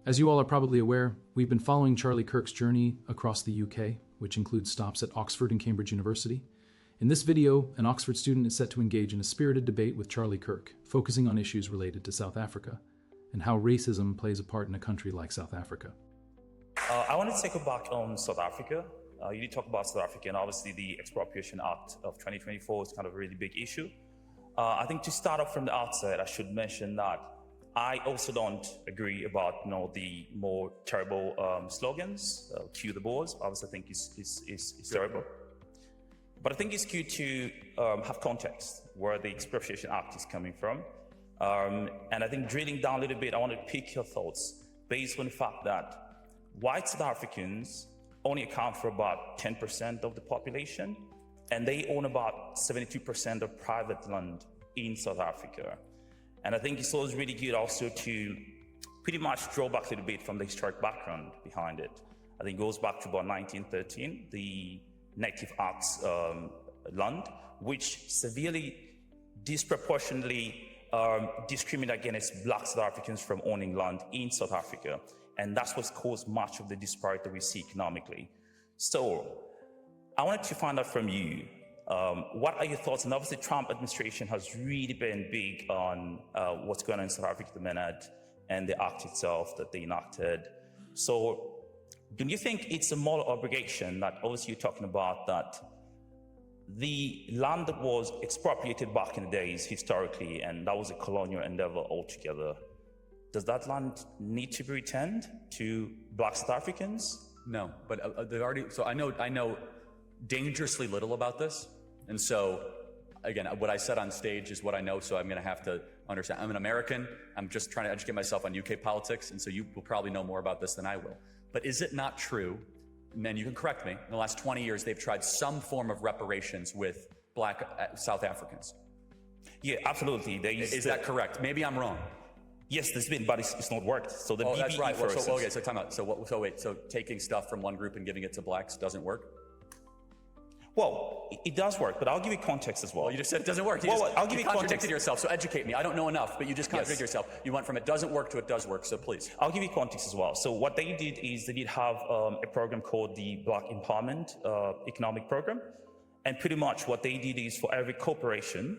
As you all are probably aware, we've been following Charlie Kirk's journey across the UK, which includes stops at Oxford and Cambridge University. In this video, an Oxford student is set to engage in a spirited debate with Charlie Kirk, focusing on issues related to South Africa and how racism plays a part in a country like South Africa. I want to take a back on South Africa. You did talk about South Africa, and obviously the Expropriation Act of 2024 is kind of a really big issue. I think to start off from the outset, I should mention that I also don't agree about the more terrible slogans, cue the Boers. Obviously, I think is terrible. But I think it's good to have context where the Expropriation Act is coming from. And I think drilling down a little bit, I want to pick your thoughts based on the fact that white South Africans only account for about 10% of the population, and they own about 72% of private land in South Africa. And I think it's always really good also to pretty much draw back a little bit from the historic background behind it. I think it goes back to about 1913, the Native Acts land, which severely, disproportionately discriminate against black South Africans from owning land in South Africa. And that's what's caused much of the disparity we see economically. So I wanted to find out from you, what are your thoughts? And obviously, Trump administration has really been big on what's going on in South Africa at the minute and the act itself that they enacted. So do you think it's a moral obligation that obviously you're talking about that the land that was expropriated back in the days historically, and that was a colonial endeavor altogether, does that land need to be returned to black South Africans? No, but they've already, so I know dangerously little about this. And so, again, what I said on stage is what I know, so I'm going to have to understand. I'm an American. I'm just trying to educate myself on UK politics, and so you will probably know more about this than I will. But is it not true, and then you can correct me, in the last 20 years, they've tried some form of reparations with black South Africans? Yeah, absolutely. Is that correct? Maybe I'm wrong. Yes, there's been, but it's not worked. So the BBE, that's right. for instance, Okay, so time out. So taking stuff from one group and giving it to blacks doesn't work? Well, it does work, but I'll give you context as well. Well, you just said it doesn't work. I'll give you contradicted context. yourself, so educate me. I don't know enough, but you just contradicted yourself. You went from it doesn't work to it does work, so please. I'll give you context as well. So what they did is they did have a program called the Black Empowerment Economic Program. And pretty much what they did is for every corporation,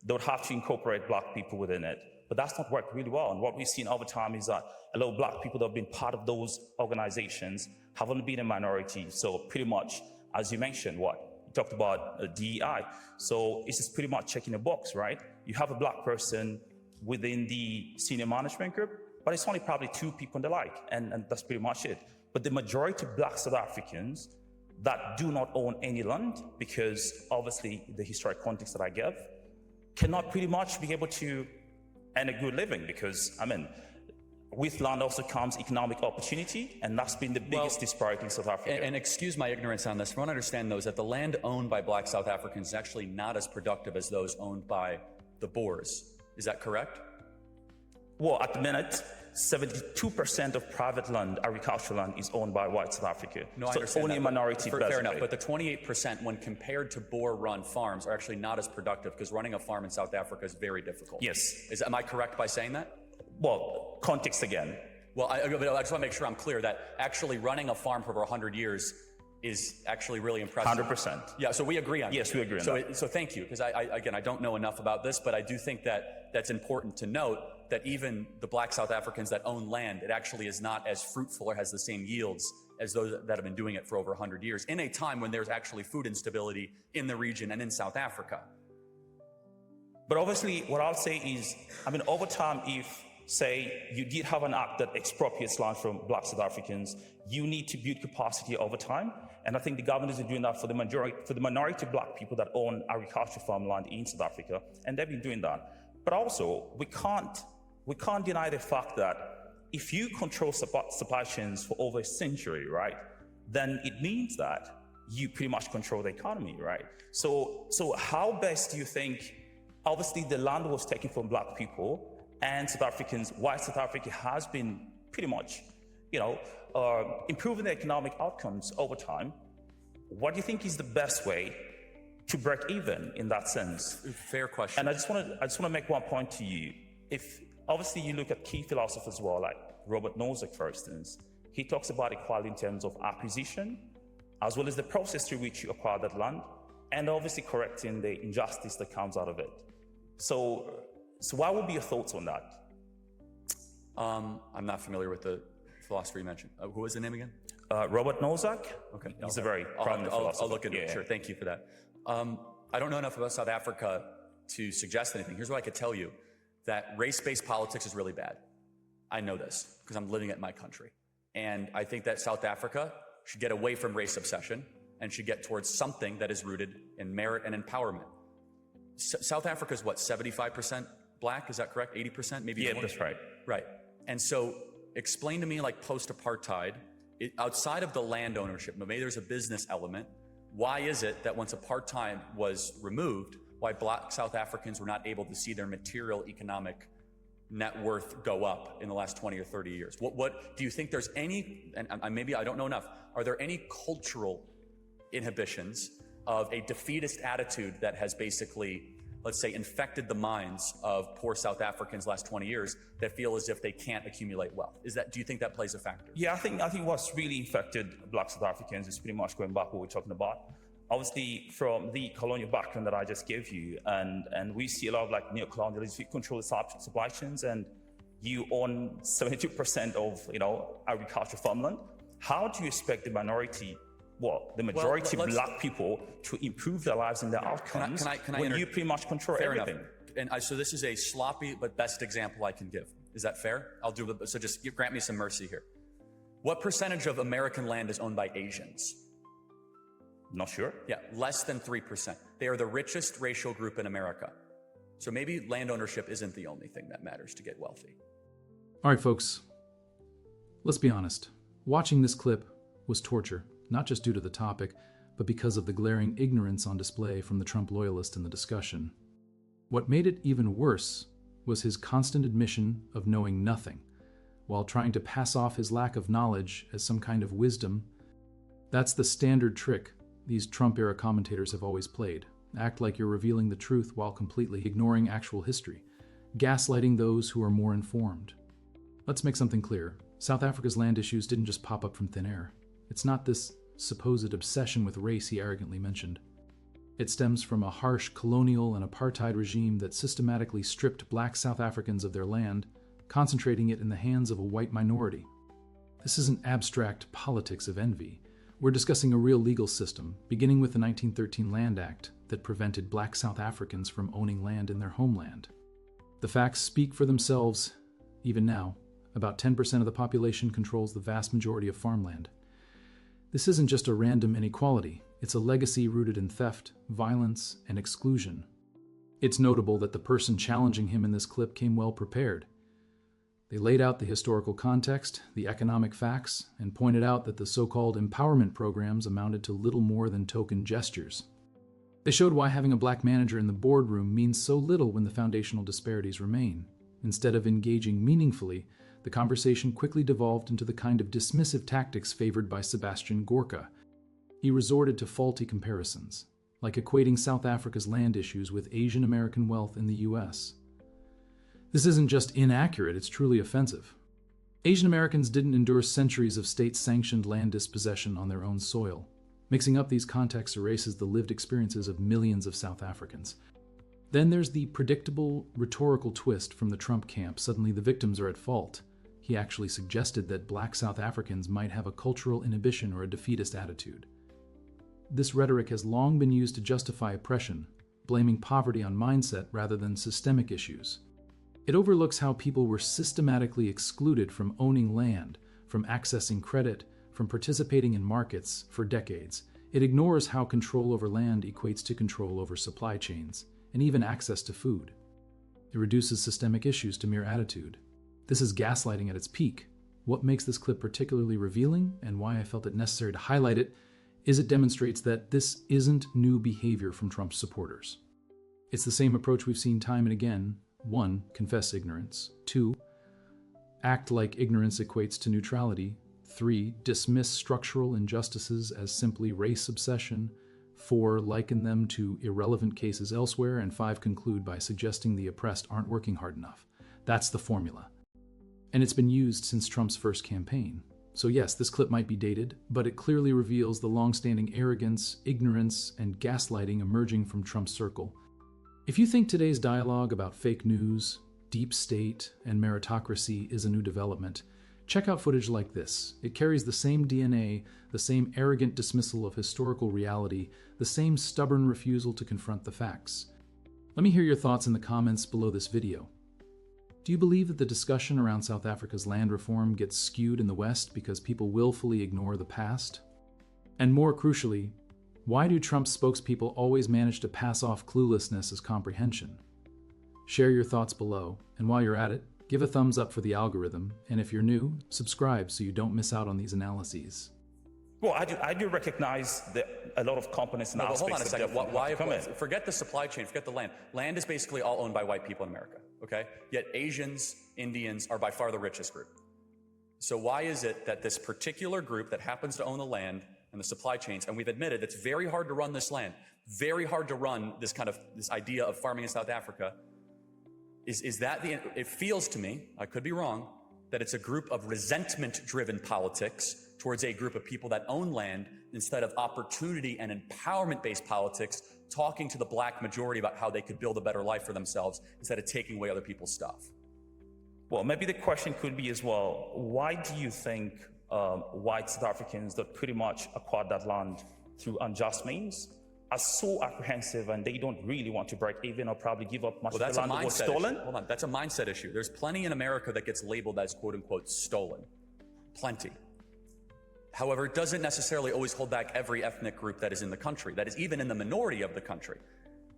they would have to incorporate black people within it. But that's not worked really well. And what we've seen over time is that a lot of black people that have been part of those organizations haven't been a minority. So pretty much, as you mentioned, you talked about DEI. So it's just pretty much checking a box, right? You have a black person within the senior management group, but it's only probably two people and the like, and that's pretty much it. But the majority of black South Africans that do not own any land, because obviously the historic context that I gave, cannot pretty much be able to earn a good living, because, I mean, with land also comes economic opportunity, and that's been the biggest disparity in South Africa. And excuse my ignorance on this, from what I understand, though, is that the land owned by black South Africans is actually not as productive as those owned by the Boers. Is that correct? Well, at the minute, 72% of private land, agricultural land, is owned by white South Africa. No, I so understand only that, a minority. Fair enough, but the 28%, when compared to Boer-run farms, are actually not as productive, because running a farm in South Africa is very difficult. Yes. Am I correct by saying that? Well, context again. Well, I just want to make sure I'm clear that actually running a farm for over 100 years is actually really impressive. 100%. Yeah, so we agree on that. Yes, we agree on that. So thank you, because I don't know enough about this, but I do think that that's important to note, that even the black South Africans that own land, it actually is not as fruitful or has the same yields as those that have been doing it for over 100 years, in a time when there's actually food instability in the region and in South Africa. But obviously, what I'll say is, I mean, over time, if, say, you did have an act that expropriates land from black South Africans, you need to build capacity over time. And I think the governors are doing that for the minority of black people that own agricultural farmland in South Africa, and they've been doing that. But also, we can't deny the fact that if you control supply chains for over a century, right, then it means that you pretty much control the economy, right? So how best do you think, obviously the land was taken from black people, and South Africans, white South Africa has been pretty much, improving the economic outcomes over time. What do you think is the best way to break even in that sense? Fair question. And I just want to make one point to you. If obviously you look at key philosophers as well, like Robert Nozick, for instance, he talks about equality in terms of acquisition, as well as the process through which you acquire that land, and obviously correcting the injustice that comes out of it. So what would be your thoughts on that? I'm not familiar with the philosopher you mentioned. Who was the name again? Robert Nozick. Okay. He's a very prominent philosopher. I'll look into it. Sure. Thank you for that. I don't know enough about South Africa to suggest anything. Here's what I could tell you, that race-based politics is really bad. I know this because I'm living it in my country. And I think that South Africa should get away from race obsession and should get towards something that is rooted in merit and empowerment. South Africa is what, 75% black? Is that correct? 80%? Maybe Yeah, more? that's right. Right. And so explain to me, like post-apartheid, outside of the land ownership, maybe there's a business element. Why is it that once apartheid was removed, why black South Africans were not able to see their material economic net worth go up in the last 20 or 30 years? What do you think there's any, and maybe I don't know enough, are there any cultural inhibitions of a defeatist attitude that has basically, let's say, infected the minds of poor South Africans last 20 years that feel as if they can't accumulate wealth? Do you think that plays a factor? Yeah, I think what's really affected black South Africans is pretty much going back what we're talking about. Obviously, from the colonial background that I just gave you, and we see a lot of like neo-colonialism, you control the supply chains, and you own 72% of agricultural farmland. How do you expect the minority, the majority black people to improve their lives and their outcomes when you pretty much control everything? And so this is a sloppy but best example I can give. Is that fair? I'll do it. So just grant me some mercy here. What percentage of American land is owned by Asians? Not sure. Yeah, less than 3%. They are the richest racial group in America. So maybe land ownership isn't the only thing that matters to get wealthy. All right, folks, let's be honest. Watching this clip was torture, not just due to the topic, but because of the glaring ignorance on display from the Trump loyalist in the discussion. What made it even worse was his constant admission of knowing nothing, while trying to pass off his lack of knowledge as some kind of wisdom. That's the standard trick these Trump-era commentators have always played. Act like you're revealing the truth while completely ignoring actual history, gaslighting those who are more informed. Let's make something clear. South Africa's land issues didn't just pop up from thin air. It's not this supposed obsession with race he arrogantly mentioned. It stems from a harsh colonial and apartheid regime that systematically stripped black South Africans of their land, concentrating it in the hands of a white minority. This isn't abstract politics of envy. We're discussing a real legal system, beginning with the 1913 Land Act that prevented black South Africans from owning land in their homeland. The facts speak for themselves. Even now, about 10% of the population controls the vast majority of farmland. This isn't just a random inequality. It's a legacy rooted in theft, violence, and exclusion. It's notable that the person challenging him in this clip came well prepared. They laid out the historical context, the economic facts, and pointed out that the so-called empowerment programs amounted to little more than token gestures. They showed why having a black manager in the boardroom means so little when the foundational disparities remain. Instead of engaging meaningfully, the conversation quickly devolved into the kind of dismissive tactics favored by Sebastian Gorka. He resorted to faulty comparisons, like equating South Africa's land issues with Asian American wealth in the U.S. This isn't just inaccurate, it's truly offensive. Asian Americans didn't endure centuries of state-sanctioned land dispossession on their own soil. Mixing up these contexts erases the lived experiences of millions of South Africans. Then there's the predictable, rhetorical twist from the Trump camp. Suddenly the victims are at fault. He actually suggested that black South Africans might have a cultural inhibition or a defeatist attitude. This rhetoric has long been used to justify oppression, blaming poverty on mindset rather than systemic issues. It overlooks how people were systematically excluded from owning land, from accessing credit, from participating in markets for decades. It ignores how control over land equates to control over supply chains, and even access to food. It reduces systemic issues to mere attitude. This is gaslighting at its peak. What makes this clip particularly revealing, and why I felt it necessary to highlight it, is it demonstrates that this isn't new behavior from Trump's supporters. It's the same approach we've seen time and again. 1. Confess ignorance. 2. Act like ignorance equates to neutrality. 3. Dismiss structural injustices as simply race obsession. 4. Liken them to irrelevant cases elsewhere. And 5. Conclude by suggesting the oppressed aren't working hard enough. That's the formula. And it's been used since Trump's first campaign. So yes, this clip might be dated, but it clearly reveals the long-standing arrogance, ignorance, and gaslighting emerging from Trump's circle. If you think today's dialogue about fake news, deep state, and meritocracy is a new development, check out footage like this. It carries the same DNA, the same arrogant dismissal of historical reality, the same stubborn refusal to confront the facts. Let me hear your thoughts in the comments below this video. Do you believe that the discussion around South Africa's land reform gets skewed in the West because people willfully ignore the past? And more crucially, why do Trump's spokespeople always manage to pass off cluelessness as comprehension? Share your thoughts below, and while you're at it, give a thumbs up for the algorithm, and if you're new, subscribe so you don't miss out on these analyses. Well, I do recognize that a lot of companies now. Hold on a second. Forget the supply chain, forget the land. Land is basically all owned by white people in America, okay? Yet Asians, Indians are by far the richest group. So why is it that this particular group that happens to own the land and the supply chains, and we've admitted it's very hard to run this land, very hard to run this idea of farming in South Africa, it feels to me, I could be wrong, that it's a group of resentment-driven politics towards a group of people that own land instead of opportunity and empowerment-based politics, talking to the black majority about how they could build a better life for themselves instead of taking away other people's stuff. Well, maybe the question could be as well, why do you think white South Africans that pretty much acquired that land through unjust means are so apprehensive and they don't really want to break even or probably give up much of the land that was stolen? Hold on, that's a mindset issue. There's plenty in America that gets labeled as quote-unquote stolen. Plenty. However, it doesn't necessarily always hold back every ethnic group that is in the country, that is even in the minority of the country.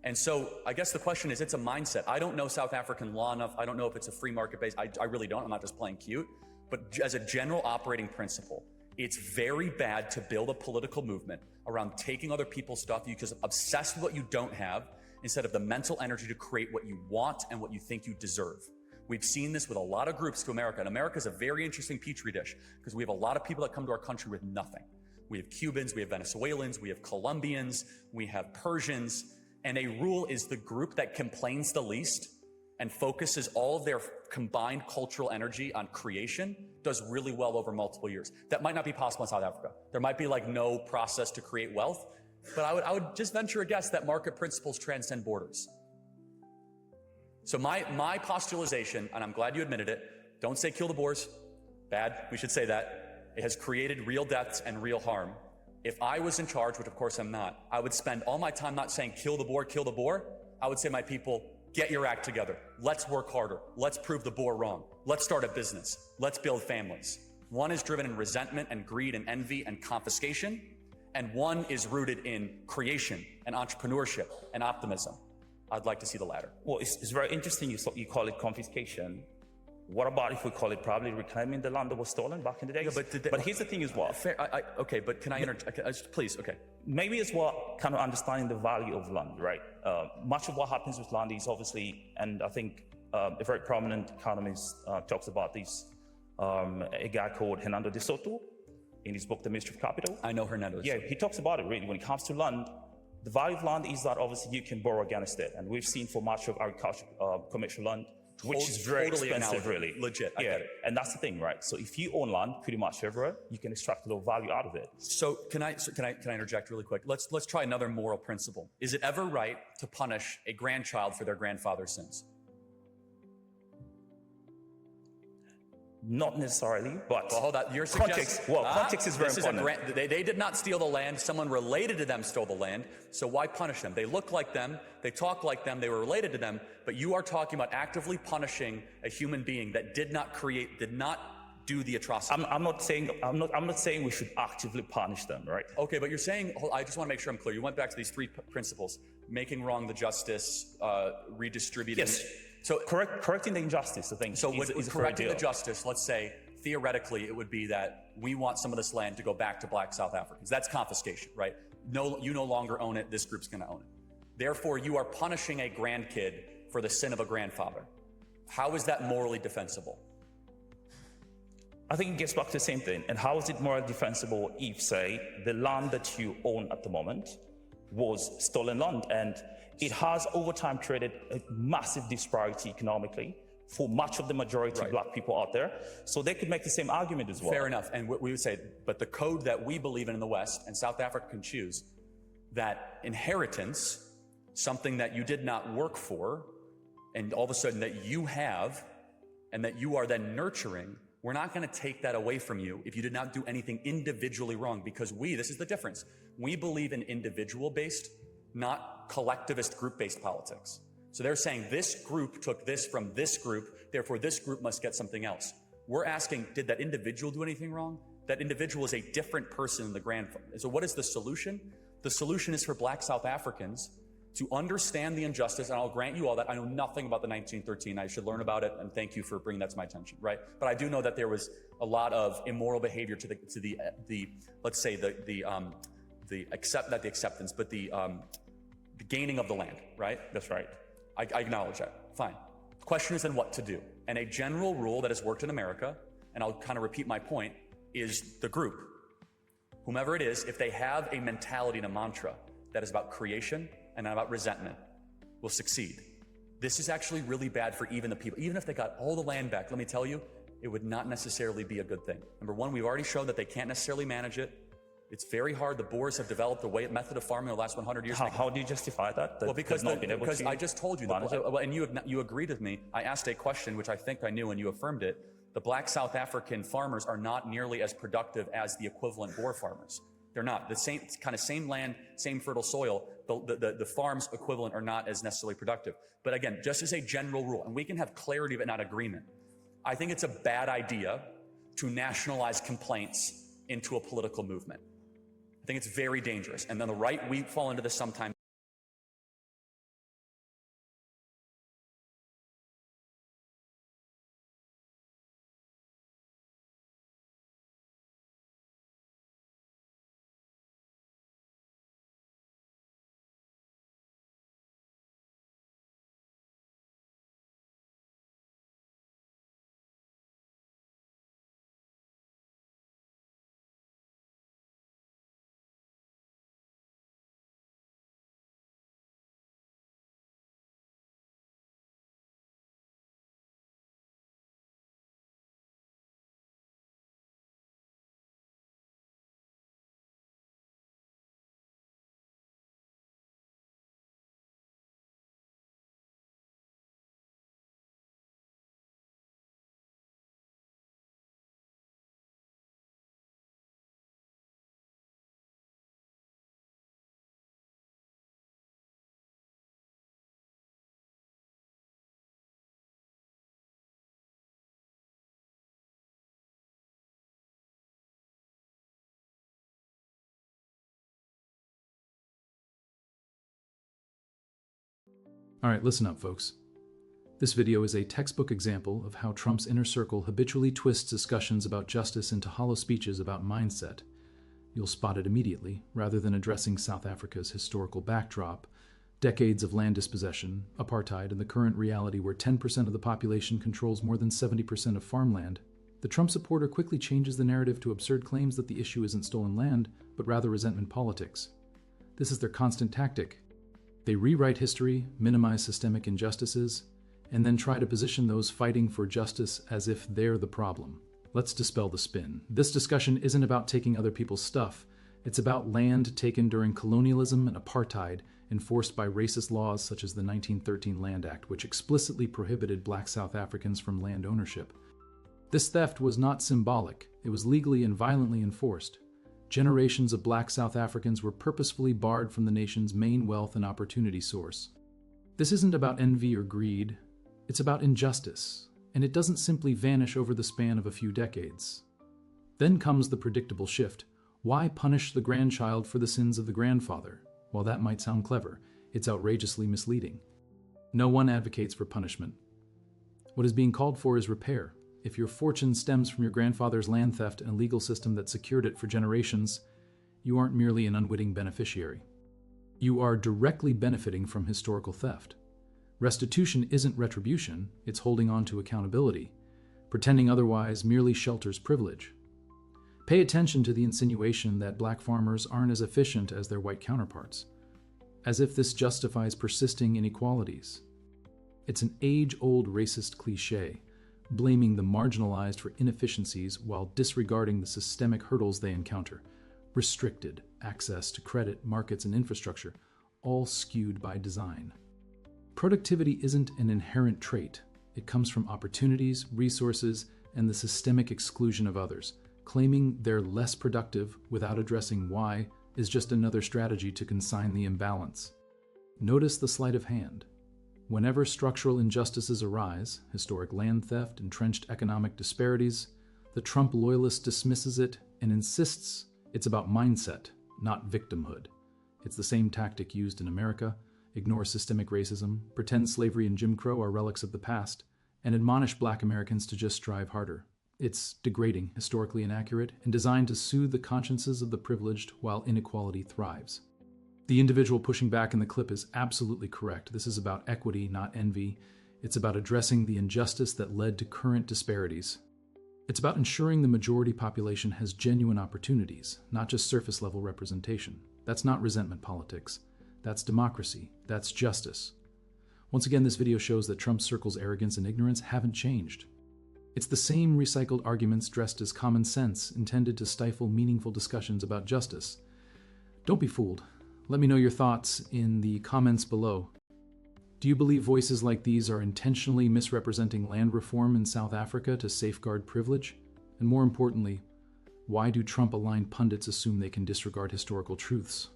And so I guess the question is, it's a mindset. I don't know South African law enough. I don't know if it's a free market base. I really don't. I'm not just playing cute. But as a general operating principle, it's very bad to build a political movement around taking other people's stuff because obsessed with what you don't have instead of the mental energy to create what you want and what you think you deserve. We've seen this with a lot of groups to America, and America is a very interesting petri dish because we have a lot of people that come to our country with nothing. We have Cubans, we have Venezuelans, we have Colombians, we have Persians, and a rule is the group that complains the least and focuses all of their combined cultural energy on creation does really well over multiple years. That might not be possible in South Africa. There might be like no process to create wealth, but I would just venture a guess that market principles transcend borders. So my postulation, and I'm glad you admitted it, don't say kill the boars. Bad, we should say that. It has created real deaths and real harm. If I was in charge, which of course I'm not, I would spend all my time not saying kill the boar. I would say, my people, get your act together. Let's work harder. Let's prove the boar wrong. Let's start a business. Let's build families. One is driven in resentment and greed and envy and confiscation, and one is rooted in creation and entrepreneurship and optimism. I'd like to see the latter. Well, it's very interesting you call it confiscation. What about if we call it probably reclaiming the land that was stolen back in the days? Yeah, but here's the thing as well. Fair, okay, but can I please, okay. Maybe as well, kind of understanding the value of land, right? Much of what happens with land is obviously, and I think a very prominent economist talks about this, a guy called Hernando de Soto in his book, The Mystery of Capital. I know Hernando. Yeah, he talks about it really. When it comes to land, the value of land is that obviously you can borrow against it. And we've seen for much of agriculture, commercial land, which is very totally expensive, really. Legit, I get it. And that's the thing, right? So if you own land pretty much everywhere, you can extract a lot of value out of it. So can I interject really quick? Let's try another moral principle. Is it ever right to punish a grandchild for their grandfather's sins? Not necessarily, but well, hold on. Your context. Well, context is very important. They did not steal the land. Someone related to them stole the land. So why punish them? They look like them. They talk like them. They were related to them. But you are talking about actively punishing a human being that did not do the atrocity. I'm not saying we should actively punish them, right? Okay, but you're saying. I just want to make sure I'm clear. You went back to these three principles: making wrong the justice, redistributing. Yes. So correcting the injustice, I think. So correcting the justice, let's say, theoretically, it would be that we want some of this land to go back to black South Africans. That's confiscation, right? No, you no longer own it. This group's going to own it. Therefore, you are punishing a grandkid for the sin of a grandfather. How is that morally defensible? I think it gets back to the same thing. And how is it morally defensible if, say, the land that you own at the moment was stolen land, and it has over time created a massive disparity economically for much of the majority of black people out there. So they could make the same argument as well. Fair enough. And we would say, but the code that we believe in the West, and South Africa can choose, that inheritance, something that you did not work for, and all of a sudden that you have, and that you are then nurturing, we're not going to take that away from you if you did not do anything individually wrong, because this is the difference. We believe in individual-based, not collectivist group-based politics. So they're saying this group took this from this group, therefore this group must get something else. We're asking, did that individual do anything wrong? That individual is a different person in the grand. So what is the solution? The solution is for black South Africans to understand the injustice, and I'll grant you all that I know nothing about the 1913. I should learn about it, and thank you for bringing that to my attention, right? But I do know that there was a lot of immoral behavior to the let's say not the acceptance, but the gaining of the land, right? That's right. I acknowledge that. Fine. The question is then what to do. And a general rule that has worked in America, and I'll kind of repeat my point, is the group, whomever it is, if they have a mentality and a mantra that is about creation and not about resentment, will succeed. This is actually really bad for even the people. Even if they got all the land back, let me tell you, it would not necessarily be a good thing. Number one, we've already shown that they can't necessarily manage it. It's very hard. The Boers have developed a method of farming in the last 100 years. How do you justify that? Well, because I just told you, and you agreed with me. I asked a question, which I think I knew, and you affirmed it. The black South African farmers are not nearly as productive as the equivalent Boer farmers. They're not. The same land, same fertile soil, the farms equivalent are not as necessarily productive. But again, just as a general rule, and we can have clarity but not agreement, I think it's a bad idea to nationalize complaints into a political movement. I think it's very dangerous. And on the right, we fall into this sometimes. All right, listen up, folks. This video is a textbook example of how Trump's inner circle habitually twists discussions about justice into hollow speeches about mindset. You'll spot it immediately, rather than addressing South Africa's historical backdrop, decades of land dispossession, apartheid, and the current reality where 10% of the population controls more than 70% of farmland. The Trump supporter quickly changes the narrative to absurd claims that the issue isn't stolen land, but rather resentment politics. This is their constant tactic. They rewrite history, minimize systemic injustices, and then try to position those fighting for justice as if they're the problem. Let's dispel the spin. This discussion isn't about taking other people's stuff. It's about land taken during colonialism and apartheid, enforced by racist laws such as the 1913 Land Act, which explicitly prohibited black South Africans from land ownership. This theft was not symbolic. It was legally and violently enforced. Generations of black South Africans were purposefully barred from the nation's main wealth and opportunity source. This isn't about envy or greed. It's about injustice, and it doesn't simply vanish over the span of a few decades. Then comes the predictable shift. Why punish the grandchild for the sins of the grandfather? While that might sound clever, it's outrageously misleading. No one advocates for punishment. What is being called for is repair. If your fortune stems from your grandfather's land theft and a legal system that secured it for generations, you aren't merely an unwitting beneficiary. You are directly benefiting from historical theft. Restitution isn't retribution, it's holding on to accountability. Pretending otherwise merely shelters privilege. Pay attention to the insinuation that black farmers aren't as efficient as their white counterparts, as if this justifies persisting inequalities. It's an age-old racist cliché, blaming the marginalized for inefficiencies while disregarding the systemic hurdles they encounter. Restricted access to credit, markets, and infrastructure, all skewed by design. Productivity isn't an inherent trait. It comes from opportunities, resources, and the systemic exclusion of others. Claiming they're less productive without addressing why is just another strategy to consign the imbalance. Notice the sleight of hand. Whenever structural injustices arise, historic land theft, entrenched economic disparities, the Trump loyalist dismisses it and insists it's about mindset, not victimhood. It's the same tactic used in America: ignore systemic racism, pretend slavery and Jim Crow are relics of the past, and admonish Black Americans to just strive harder. It's degrading, historically inaccurate, and designed to soothe the consciences of the privileged while inequality thrives. The individual pushing back in the clip is absolutely correct. This is about equity, not envy. It's about addressing the injustice that led to current disparities. It's about ensuring the majority population has genuine opportunities, not just surface-level representation. That's not resentment politics. That's democracy. That's justice. Once again, this video shows that Trump circle's arrogance and ignorance haven't changed. It's the same recycled arguments dressed as common sense, intended to stifle meaningful discussions about justice. Don't be fooled. Let me know your thoughts in the comments below. Do you believe voices like these are intentionally misrepresenting land reform in South Africa to safeguard privilege? And more importantly, why do Trump-aligned pundits assume they can disregard historical truths?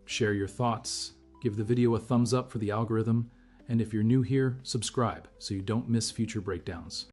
Share your thoughts, give the video a thumbs up for the algorithm, and if you're new here, subscribe so you don't miss future breakdowns.